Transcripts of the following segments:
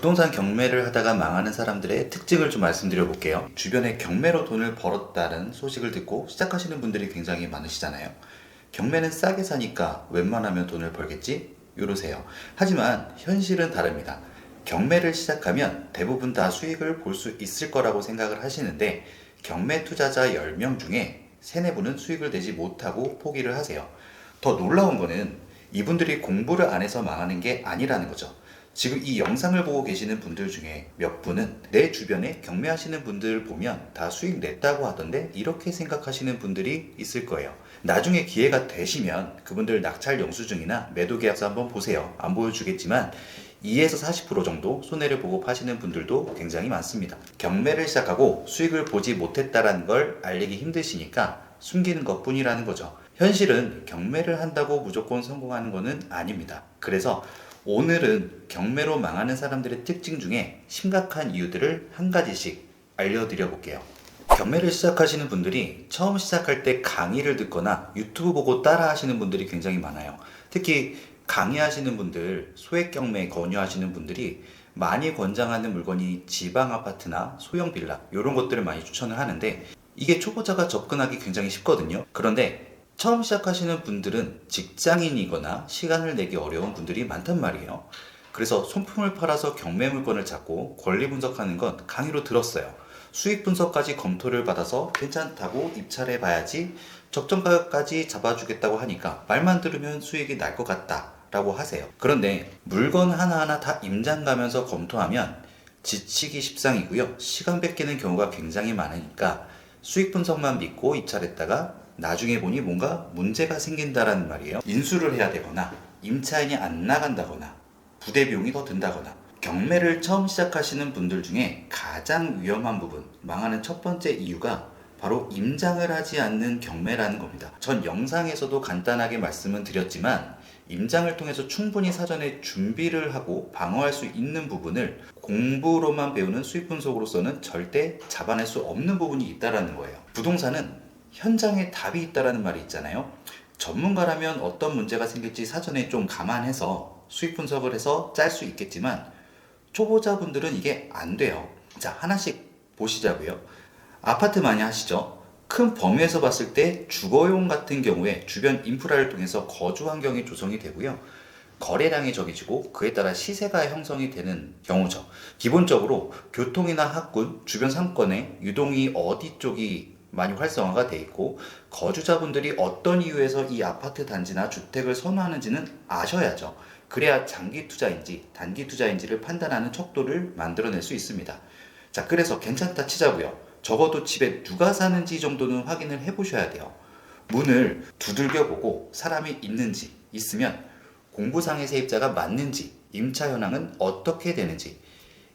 부동산 경매를 하다가 망하는 사람들의 특징을 좀 말씀드려 볼게요. 주변에 경매로 돈을 벌었다는 소식을 듣고 시작하시는 분들이 굉장히 많으시잖아요. 경매는 싸게 사니까 웬만하면 돈을 벌겠지? 이러세요. 하지만 현실은 다릅니다. 경매를 시작하면 대부분 다 수익을 볼 수 있을 거라고 생각을 하시는데 경매 투자자 10명 중에 3, 4분은 수익을 내지 못하고 포기를 하세요. 더 놀라운 거는 이분들이 공부를 안 해서 망하는 게 아니라는 거죠. 지금 이 영상을 보고 계시는 분들 중에 몇 분은 내 주변에 경매하시는 분들 보면 다 수익 냈다고 하던데 이렇게 생각하시는 분들이 있을 거예요. 나중에 기회가 되시면 그분들 낙찰 영수증이나 매도 계약서 한번 보세요. 안 보여주겠지만 2에서 40% 정도 손해를 보고 파시는 분들도 굉장히 많습니다. 경매를 시작하고 수익을 보지 못했다는 걸 알리기 힘드시니까 숨기는 것 뿐이라는 거죠. 현실은 경매를 한다고 무조건 성공하는 것은 아닙니다. 그래서 오늘은 경매로 망하는 사람들의 특징 중에 심각한 이유들을 한 가지씩 알려드려 볼게요. 경매를 시작하시는 분들이 처음 시작할 때 강의를 듣거나 유튜브 보고 따라 하시는 분들이 굉장히 많아요. 특히 강의하시는 분들, 소액 경매 권유하시는 분들이 많이 권장하는 물건이 지방 아파트나 소형 빌라 이런 것들을 많이 추천을 하는데 이게 초보자가 접근하기 굉장히 쉽거든요. 그런데 처음 시작하시는 분들은 직장인이거나 시간을 내기 어려운 분들이 많단 말이에요. 그래서 손품을 팔아서 경매 물건을 찾고 권리 분석하는 건 강의로 들었어요. 수익 분석까지 검토를 받아서 괜찮다고 입찰해 봐야지 적정 가격까지 잡아주겠다고 하니까 말만 들으면 수익이 날 것 같다 라고 하세요. 그런데 물건 하나하나 다 임장 가면서 검토하면 지치기 십상이고요. 시간 뺏기는 경우가 굉장히 많으니까 수익 분석만 믿고 입찰했다가 나중에 보니 뭔가 문제가 생긴다라는 말이에요. 인수를 해야 되거나 임차인이 안 나간다거나 부대 비용이 더 든다거나 경매를 처음 시작하시는 분들 중에 가장 위험한 부분, 망하는 첫 번째 이유가 바로 임장을 하지 않는 경매라는 겁니다. 전 영상에서도 간단하게 말씀은 드렸지만 임장을 통해서 충분히 사전에 준비를 하고 방어할 수 있는 부분을 공부로만 배우는 수익 분석으로서는 절대 잡아낼 수 없는 부분이 있다는 거예요. 부동산은 현장에 답이 있다라는 말이 있잖아요. 전문가라면 어떤 문제가 생길지 사전에 좀 감안해서 수익 분석을 해서 짤 수 있겠지만 초보자분들은 이게 안 돼요. 자, 하나씩 보시자고요. 아파트 많이 하시죠? 큰 범위에서 봤을 때 주거용 같은 경우에 주변 인프라를 통해서 거주 환경이 조성이 되고요. 거래량이 적해지고 그에 따라 시세가 형성이 되는 경우죠. 기본적으로 교통이나 학군, 주변 상권에 유동이 어디 쪽이 많이 활성화가 돼 있고 거주자분들이 어떤 이유에서 이 아파트 단지나 주택을 선호하는지는 아셔야죠. 그래야 장기 투자인지 단기 투자인지를 판단하는 척도를 만들어낼 수 있습니다. 자, 그래서 괜찮다 치자고요. 적어도 집에 누가 사는지 정도는 확인을 해보셔야 돼요. 문을 두들겨 보고 사람이 있는지, 있으면 공부상의 세입자가 맞는지, 임차 현황은 어떻게 되는지,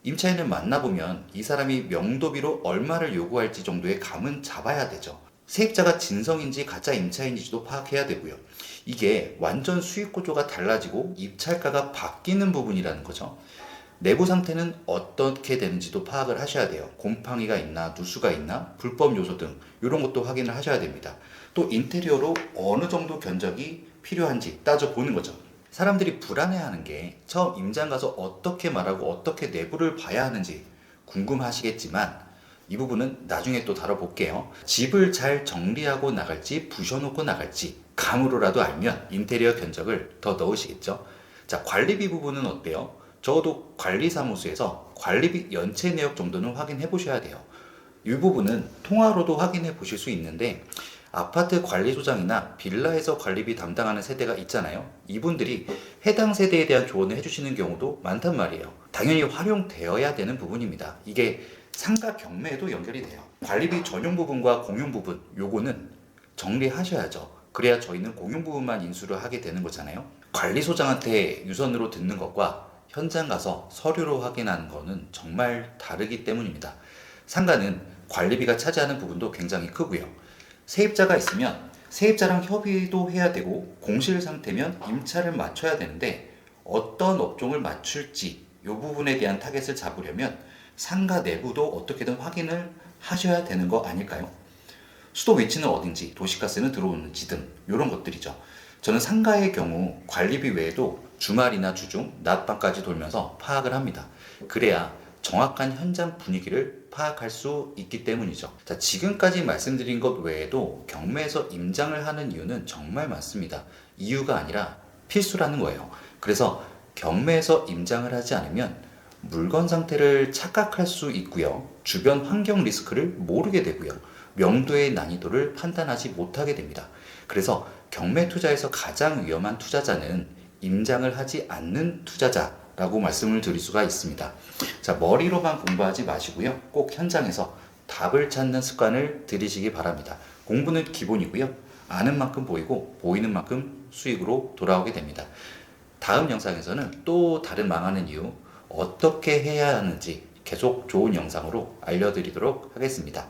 임차인을 만나보면 이 사람이 명도비로 얼마를 요구할지 정도의 감은 잡아야 되죠. 세입자가 진성인지 가짜 임차인인지도 파악해야 되고요. 이게 완전 수익 구조가 달라지고 입찰가가 바뀌는 부분이라는 거죠. 내부 상태는 어떻게 되는지도 파악을 하셔야 돼요. 곰팡이가 있나, 누수가 있나, 불법 요소 등 이런 것도 확인을 하셔야 됩니다. 또 인테리어로 어느 정도 견적이 필요한지 따져보는 거죠. 사람들이 불안해하는 게 처음 임장 가서 어떻게 말하고 어떻게 내부를 봐야 하는지 궁금하시겠지만 이 부분은 나중에 또 다뤄볼게요. 집을 잘 정리하고 나갈지 부셔놓고 나갈지 감으로라도 알면 인테리어 견적을 더 넣으시겠죠. 자, 관리비 부분은 어때요? 적어도 관리사무소에서 관리비 연체 내역 정도는 확인해 보셔야 돼요. 이 부분은 통화로도 확인해 보실 수 있는데 아파트 관리소장이나 빌라에서 관리비 담당하는 세대가 있잖아요. 이분들이 해당 세대에 대한 조언을 해주시는 경우도 많단 말이에요. 당연히 활용되어야 되는 부분입니다. 이게 상가 경매에도 연결이 돼요. 관리비 전용 부분과 공용 부분 요거는 정리하셔야죠. 그래야 저희는 공용 부분만 인수를 하게 되는 거잖아요. 관리소장한테 유선으로 듣는 것과 현장 가서 서류로 확인하는 거는 정말 다르기 때문입니다. 상가는 관리비가 차지하는 부분도 굉장히 크고요. 세입자가 있으면 세입자랑 협의도 해야 되고 공실 상태면 임차를 맞춰야 되는데 어떤 업종을 맞출지 이 부분에 대한 타겟을 잡으려면 상가 내부도 어떻게든 확인을 하셔야 되는 거 아닐까요? 수도 위치는 어딘지, 도시가스는 들어오는지 등 이런 것들이죠. 저는 상가의 경우 관리비 외에도 주말이나 주중, 낮밤까지 돌면서 파악을 합니다. 그래야 정확한 현장 분위기를 파악할 수 있기 때문이죠. 자, 지금까지 말씀드린 것 외에도 경매에서 임장을 하는 이유는 정말 많습니다. 이유가 아니라 필수라는 거예요. 그래서 경매에서 임장을 하지 않으면 물건 상태를 착각할 수 있고요. 주변 환경 리스크를 모르게 되고요. 명도의 난이도를 판단하지 못하게 됩니다. 그래서 경매 투자에서 가장 위험한 투자자는 임장을 하지 않는 투자자라고 말씀을 드릴 수가 있습니다. 자, 머리로만 공부하지 마시고요. 꼭 현장에서 답을 찾는 습관을 들이시기 바랍니다. 공부는 기본이고요. 아는 만큼 보이고 보이는 만큼 수익으로 돌아오게 됩니다. 다음 영상에서는 또 다른 망하는 이유, 어떻게 해야 하는지 계속 좋은 영상으로 알려드리도록 하겠습니다.